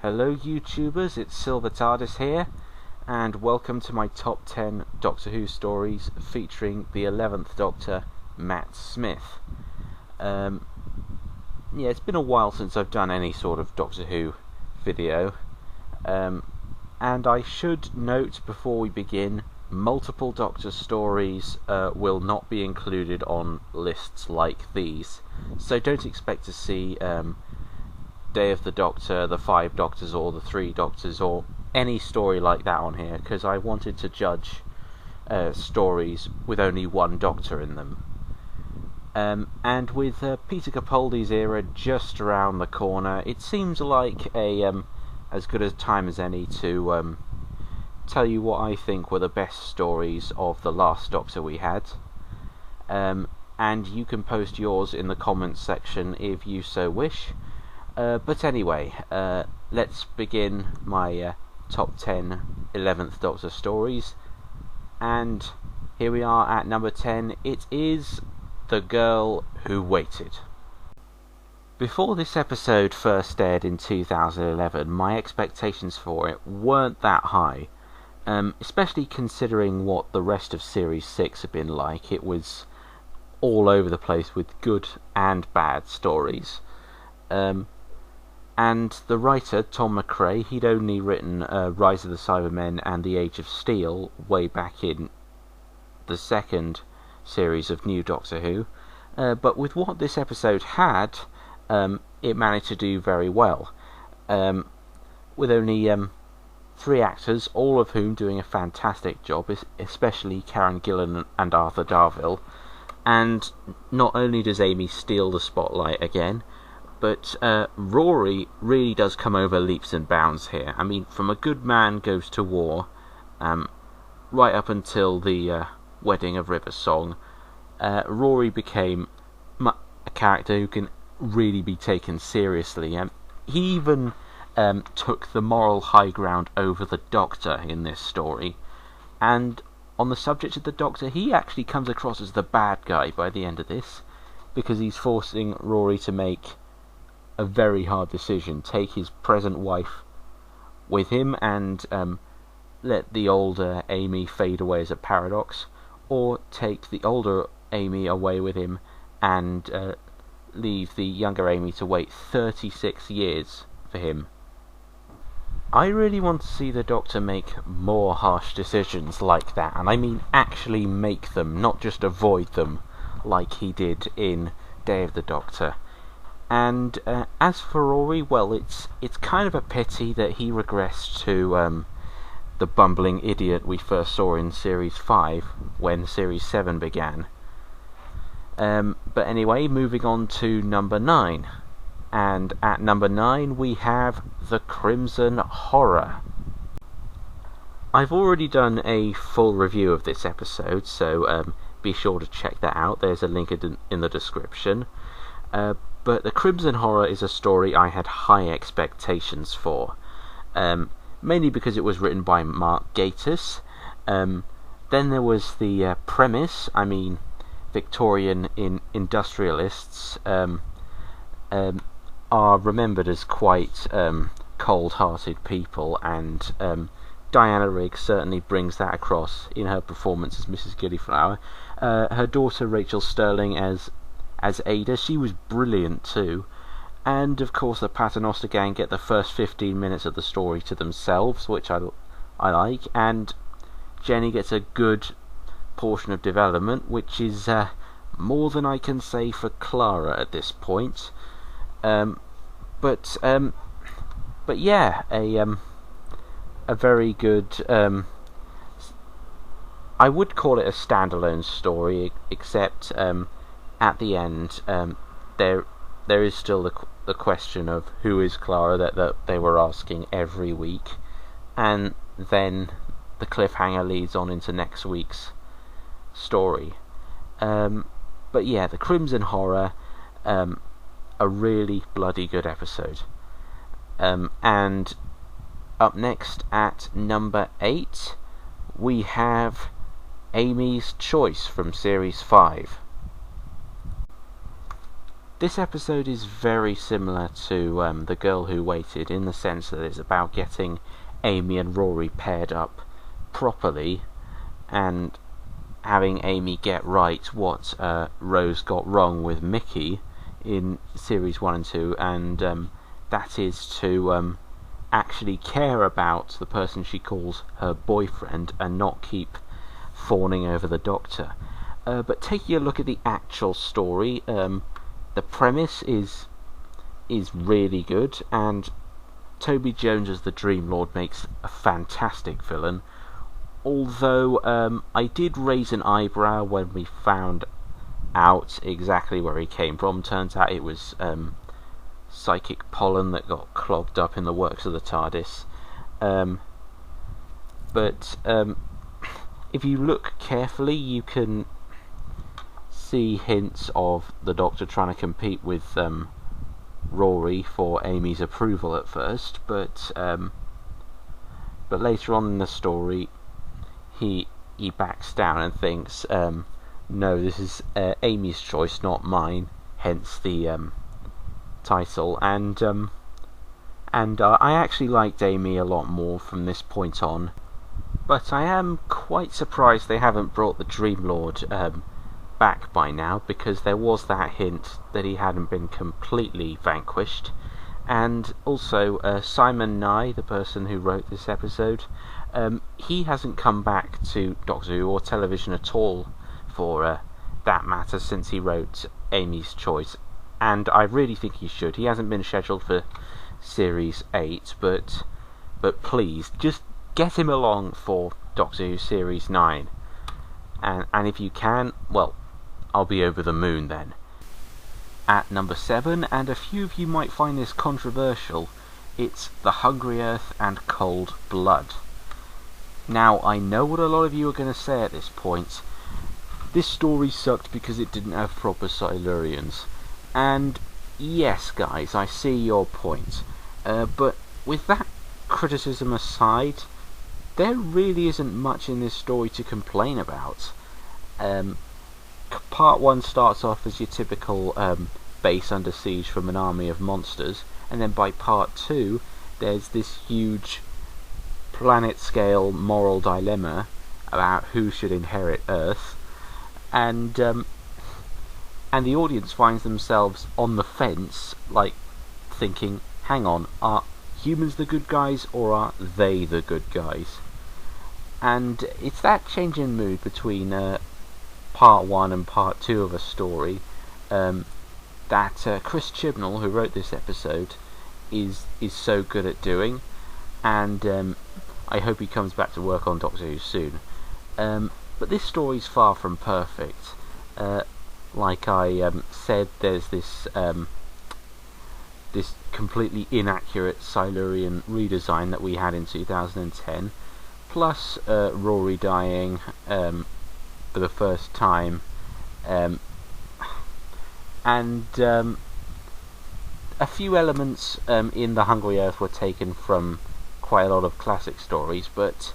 Hello YouTubers, it's Silver TARDIS here, and welcome to my top 10 Doctor Who stories featuring the 11th Doctor, Matt Smith. Yeah, it's been a while since I've done any sort of Doctor Who video, and I should note before we begin, multiple Doctor stories will not be included on lists like these, so don't expect to see Day of the Doctor, the 5 Doctors, or the 3 Doctors, or any story like that on here, because I wanted to judge stories with only one Doctor in them. And with Peter Capaldi's era just around the corner, it seems like as good a time as any to tell you what I think were the best stories of the last Doctor we had. And you can post yours in the comments section if you so wish. But anyway, let's begin my top 10 11th Doctor stories. And here we are at number 10. It is The Girl Who Waited. Before this episode first aired in 2011, my expectations for it weren't that high. Especially considering what the rest of Series 6 had been like. It was all over the place with good and bad stories. And the writer, Tom McRae, he'd only written Rise of the Cybermen and The Age of Steel way back in the second series of New Doctor Who. But with what this episode had, it managed to do very well. With only 3 actors, all of whom doing a fantastic job, especially Karen Gillan and Arthur Darvill. And not only does Amy steal the spotlight again, but Rory really does come over leaps and bounds here. I mean, from A Good Man Goes to War, right up until the wedding of River Song, Rory became a character who can really be taken seriously. He even took the moral high ground over the Doctor in this story. And on the subject of the Doctor, he actually comes across as the bad guy by the end of this, because he's forcing Rory to make a very hard decision: take his present wife with him and let the older Amy fade away as a paradox, or take the older Amy away with him and leave the younger Amy to wait 36 years for him. I really want to see the Doctor make more harsh decisions like that, and I mean actually make them, not just avoid them like he did in Day of the Doctor. And as for Rory, well, it's kind of a pity that he regressed to the bumbling idiot we first saw in Series 5 when Series 7 began. But anyway, moving on to number 9. And at number 9 we have The Crimson Horror. I've already done a full review of this episode, so be sure to check that out. There's a link in the description. But The Crimson Horror is a story I had high expectations for, mainly because it was written by Mark Gatiss. Then there was the premise. I mean, Victorian industrialists are remembered as quite cold-hearted people, and Diana Rigg certainly brings that across in her performance as Mrs. Gillyflower. Her daughter Rachel Sterling as Ada, she was brilliant too. And of course the Paternoster gang get the first 15 minutes of the story to themselves, which I like, and Jenny gets a good portion of development, which is more than I can say for Clara at this point. But yeah, a very good, I would call it a standalone story, except at the end, there is still the question of who is Clara that they were asking every week, and then the cliffhanger leads on into next week's story. But yeah, The Crimson Horror, a really bloody good episode. And up next at number 8 we have Amy's Choice from Series 5. This episode is very similar to The Girl Who Waited, in the sense that it's about getting Amy and Rory paired up properly and having Amy get right what Rose got wrong with Mickey in series 1 and 2, and that is to actually care about the person she calls her boyfriend and not keep fawning over the Doctor. But taking a look at the actual story, the premise is really good, and Toby Jones as the Dream Lord makes a fantastic villain. Although I did raise an eyebrow when we found out exactly where he came from. Turns out it was psychic pollen that got clogged up in the works of the TARDIS. But if you look carefully, you can see hints of the Doctor trying to compete with Rory for Amy's approval at first, but later on in the story he backs down and thinks, no, this is Amy's choice, not mine, hence the title. And I actually liked Amy a lot more from this point on, but I am quite surprised they haven't brought the Dream Lord back by now, because there was that hint that he hadn't been completely vanquished. And also Simon Nye, the person who wrote this episode, he hasn't come back to Doctor Who or television at all, for that matter, since he wrote Amy's Choice, and I really think he should. He hasn't been scheduled for Series 8, but please, just get him along for Doctor Who Series 9, and if you can, well, I'll be over the moon then. At number 7, and a few of you might find this controversial, it's The Hungry Earth and Cold Blood. Now, I know what a lot of you are going to say at this point. This story sucked because it didn't have proper Silurians. And yes, guys, I see your point. But with that criticism aside, there really isn't much in this story to complain about. Part 1 starts off as your typical base under siege from an army of monsters, and then by Part 2 there's this huge planet-scale moral dilemma about who should inherit Earth, and the audience finds themselves on the fence, like thinking, hang on, are humans the good guys or are they the good guys? And it's that change in mood between Part 1 and Part 2 of a story that Chris Chibnall, who wrote this episode, is so good at doing, and I hope he comes back to work on Doctor Who soon. But this story's far from perfect. Like I said, there's this completely inaccurate Silurian redesign that we had in 2010, plus Rory dying for the first time, and a few elements in The Hungry Earth were taken from quite a lot of classic stories, but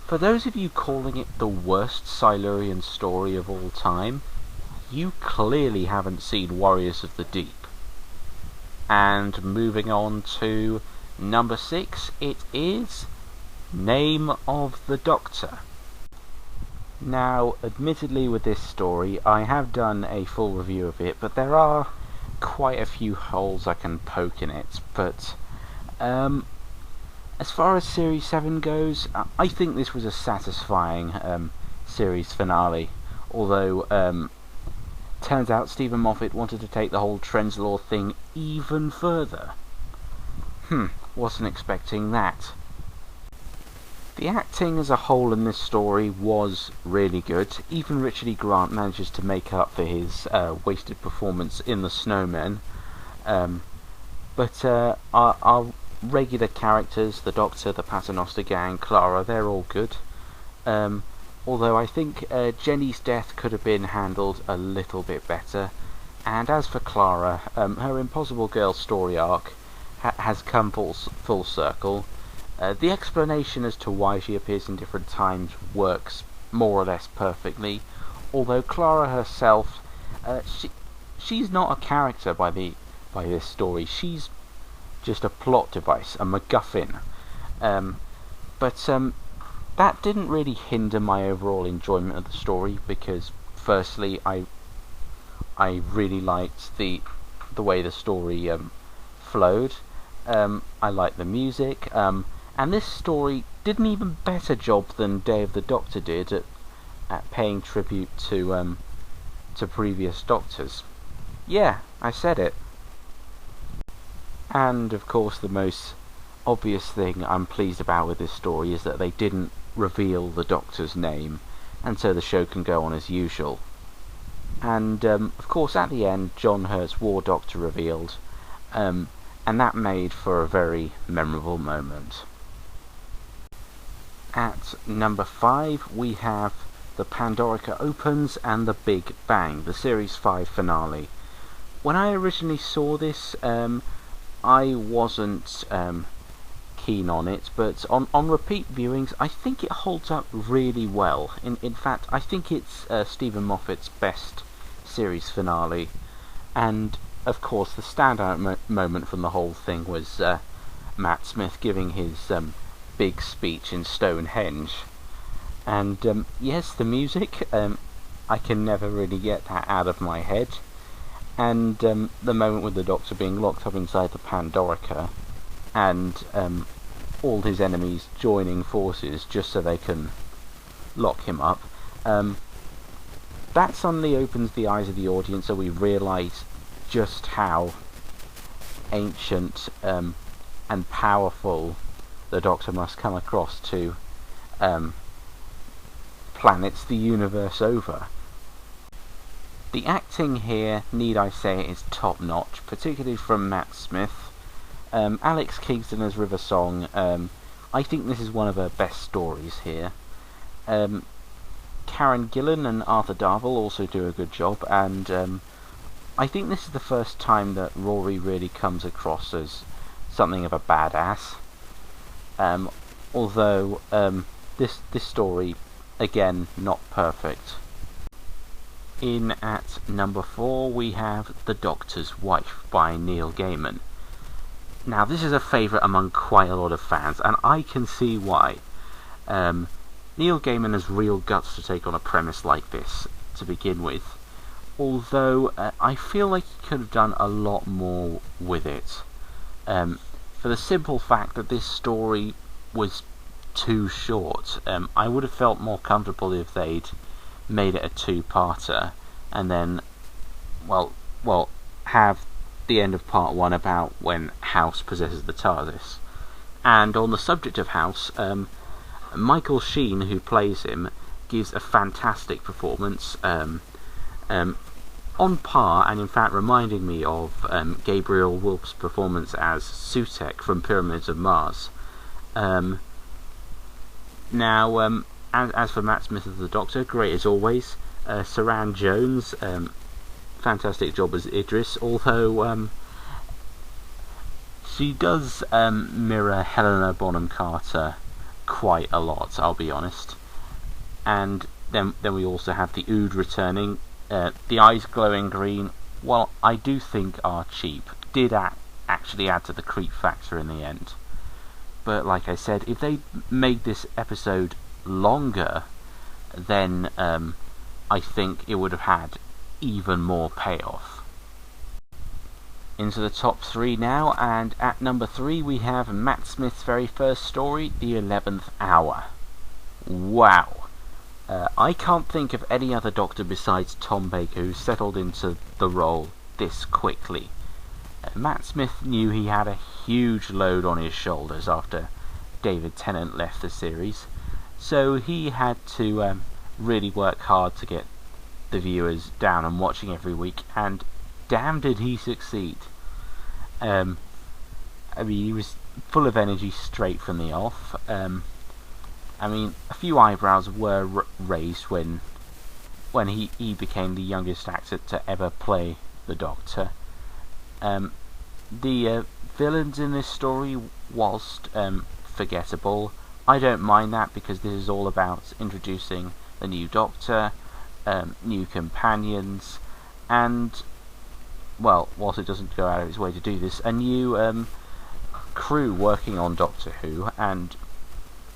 for those of you calling it the worst Silurian story of all time, you clearly haven't seen Warriors of the Deep. And moving on to number 6, it is Name of the Doctor. Now, admittedly with this story, I have done a full review of it, but there are quite a few holes I can poke in it. But as far as Series 7 goes, I think this was a satisfying series finale, although turns out Stephen Moffat wanted to take the whole Trenzalore thing even further. Wasn't expecting that. The acting as a whole in this story was really good. Even Richard E. Grant manages to make up for his wasted performance in The Snowmen. But our regular characters, the Doctor, the Paternoster Gang, Clara, they're all good. Although I think Jenny's death could have been handled a little bit better. And as for Clara, her Impossible Girl story arc has come full circle. The explanation as to why she appears in different times works more or less perfectly, although Clara herself, she's not a character by this story. She's just a plot device, a MacGuffin. But that didn't really hinder my overall enjoyment of the story, because firstly, I really liked the way the story flowed. I liked the music, and this story did an even better job than Day of the Doctor did at paying tribute to previous Doctors. Yeah, I said it. And of course, the most obvious thing I'm pleased about with this story is that they didn't reveal the Doctor's name, and so the show can go on as usual. And of course, at the end, John Hurt's War Doctor revealed, and that made for a very memorable moment. At number 5, we have The Pandorica Opens and The Big Bang, the Series 5 finale. When I originally saw this, I wasn't keen on it, but on repeat viewings, I think it holds up really well. In fact, I think it's Stephen Moffat's best series finale, and of course the standout moment from the whole thing was Matt Smith giving his big speech in Stonehenge. And yes, the music, I can never really get that out of my head. And the moment with the Doctor being locked up inside the Pandorica, and all his enemies joining forces just so they can lock him up, that suddenly opens the eyes of the audience, so we realise just how ancient and powerful the Doctor must come across to planets the universe over. The acting here, need I say, is top notch, particularly from Matt Smith. Alex Kingston as River Song, I think this is one of her best stories here. Karen Gillan and Arthur Darvill also do a good job, and I think this is the first time that Rory really comes across as something of a badass. Although this story, again, not perfect. In at number 4, we have The Doctor's Wife by Neil Gaiman. Now, this is a favourite among quite a lot of fans, and I can see why. Neil Gaiman has real guts to take on a premise like this, to begin with, although I feel like he could have done a lot more with it. For the simple fact that this story was too short. I would have felt more comfortable if they'd made it a two-parter, and then, well, have the end of part 1 about when House possesses the TARDIS. And on the subject of House, Michael Sheen, who plays him, gives a fantastic performance, on par, and in fact reminding me of Gabriel Wolf's performance as Sutekh from Pyramids of Mars. Now, as for Matt Smith as the Doctor, great as always. Saran Jones, fantastic job as Idris, although she does mirror Helena Bonham Carter quite a lot, I'll be honest. And then we also have the Ood returning. The eyes glowing green, while I do think are cheap, did actually add to the creep factor in the end. But like I said, if they made this episode longer, then I think it would have had even more payoff. Into the top 3 now, and at number 3 we have Matt Smith's very first story, The 11th Hour. Wow! I can't think of any other Doctor besides Tom Baker who settled into the role this quickly. Matt Smith knew he had a huge load on his shoulders after David Tennant left the series, so he had to really work hard to get the viewers down and watching every week, and damn did he succeed. I mean, he was full of energy straight from the off. I mean, a few eyebrows were raised when he became the youngest actor to ever play the Doctor. The villains in this story, whilst forgettable, I don't mind that, because this is all about introducing the new Doctor, new companions, and whilst it doesn't go out of its way to do this, a new crew working on Doctor Who, and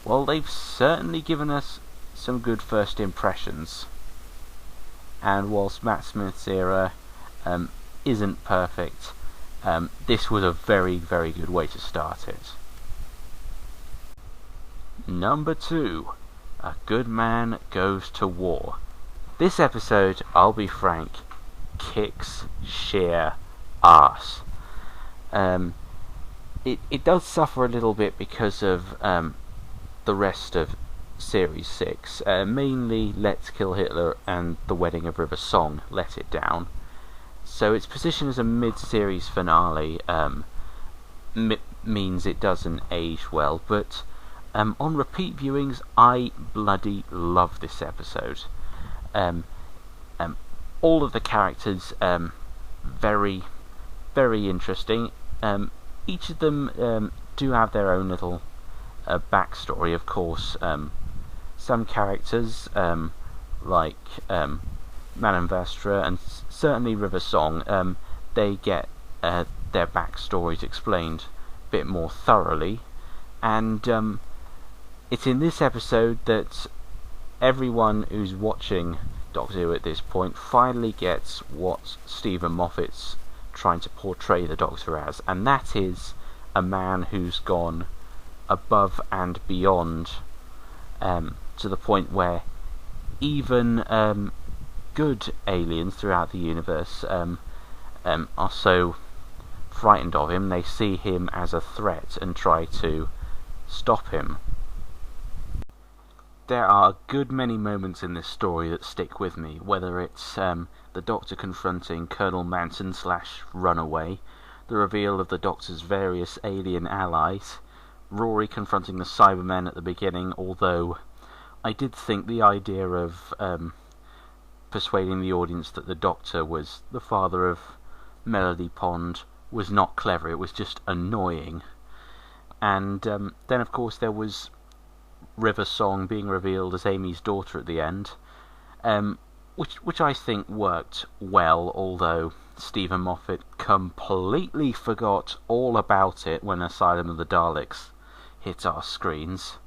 well, they've certainly given us some good first impressions. And whilst Matt Smith's era isn't perfect, this was a very, very good way to start it. Number 2, A Good Man Goes to War. This episode, I'll be frank, kicks sheer arse. It does suffer a little bit because of the rest of Series 6, mainly Let's Kill Hitler and The Wedding of River Song let it down. So its position as a mid-series finale means it doesn't age well, but on repeat viewings I bloody love this episode. All of the characters very, very interesting. Each of them do have their own little backstory, of course. Some characters, like Madame Vastra and certainly River Song, they get their backstories explained a bit more thoroughly, and it's in this episode that everyone who's watching Doctor Who at this point finally gets what Stephen Moffat's trying to portray the Doctor as, and that is a man who's gone above and beyond, to the point where even good aliens throughout the universe are so frightened of him they see him as a threat and try to stop him. There are a good many moments in this story that stick with me, whether it's the Doctor confronting Colonel Manson / Runaway, the reveal of the Doctor's various alien allies, Rory confronting the Cybermen at the beginning, although I did think the idea of persuading the audience that the Doctor was the father of Melody Pond was not clever, it was just annoying. And then of course there was River Song being revealed as Amy's daughter at the end, which I think worked well, although Stephen Moffat completely forgot all about it when Asylum of the Daleks hit our screens.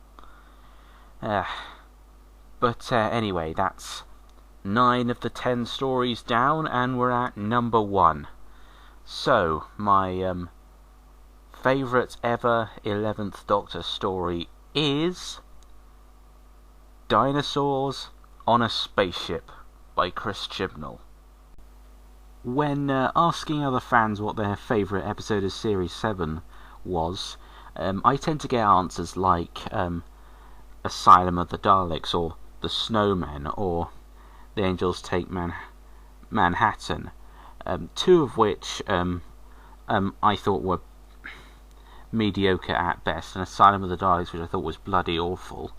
But anyway, that's 9 of the 10 stories down, and we're at number 1. So, my favourite ever 11th Doctor story is Dinosaurs on a Spaceship by Chris Chibnall. When asking other fans what their favourite episode of Series 7 was, I tend to get answers like Asylum of the Daleks, or The Snowmen, or The Angels Take Manhattan, 2 of which I thought were mediocre at best, and Asylum of the Daleks, which I thought was bloody awful.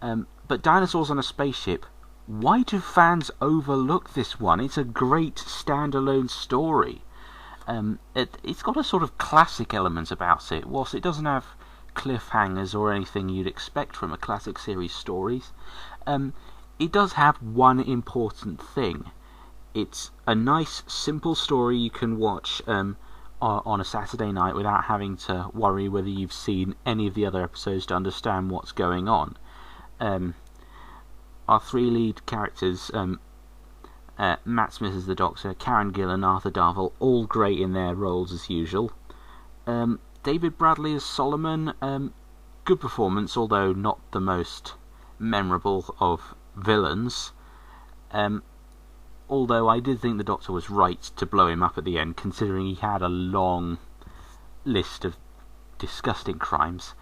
But Dinosaurs on a Spaceship, why do fans overlook this one? It's a great standalone story. It's got a sort of classic element about it, whilst it doesn't have cliffhangers or anything you'd expect from a classic series stories. It does have one important thing. It's a nice, simple story you can watch on a Saturday night without having to worry whether you've seen any of the other episodes to understand what's going on. Our 3 lead characters, Matt Smith as the Doctor, Karen Gill and Arthur Darvill, all great in their roles as usual. David Bradley as Solomon, good performance, although not the most memorable of villains. Although I did think the Doctor was right to blow him up at the end, considering he had a long list of disgusting crimes.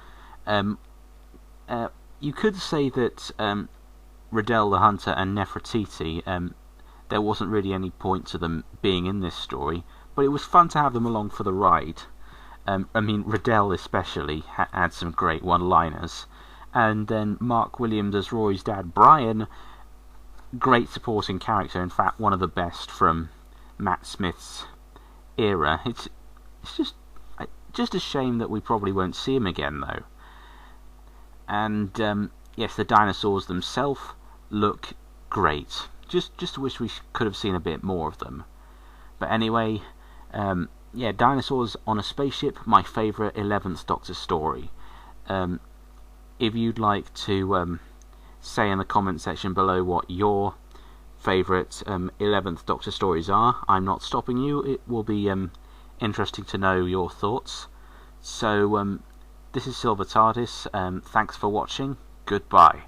You could say that Riddell the Hunter and Nefertiti, there wasn't really any point to them being in this story, but it was fun to have them along for the ride. I mean, Riddell especially had some great one-liners, and then Mark Williams as Roy's dad Brian, great supporting character, in fact one of the best from Matt Smith's era. It's just a shame that we probably won't see him again though. And yes, the dinosaurs themselves look great. Just wish we could have seen a bit more of them. But anyway, Yeah, dinosaurs on a spaceship, my favourite 11th Doctor story. If you'd like to say in the comment section below what your favourite 11th Doctor stories are, I'm not stopping you. It will be interesting to know your thoughts. So this is Silver TARDIS. Thanks for watching. Goodbye.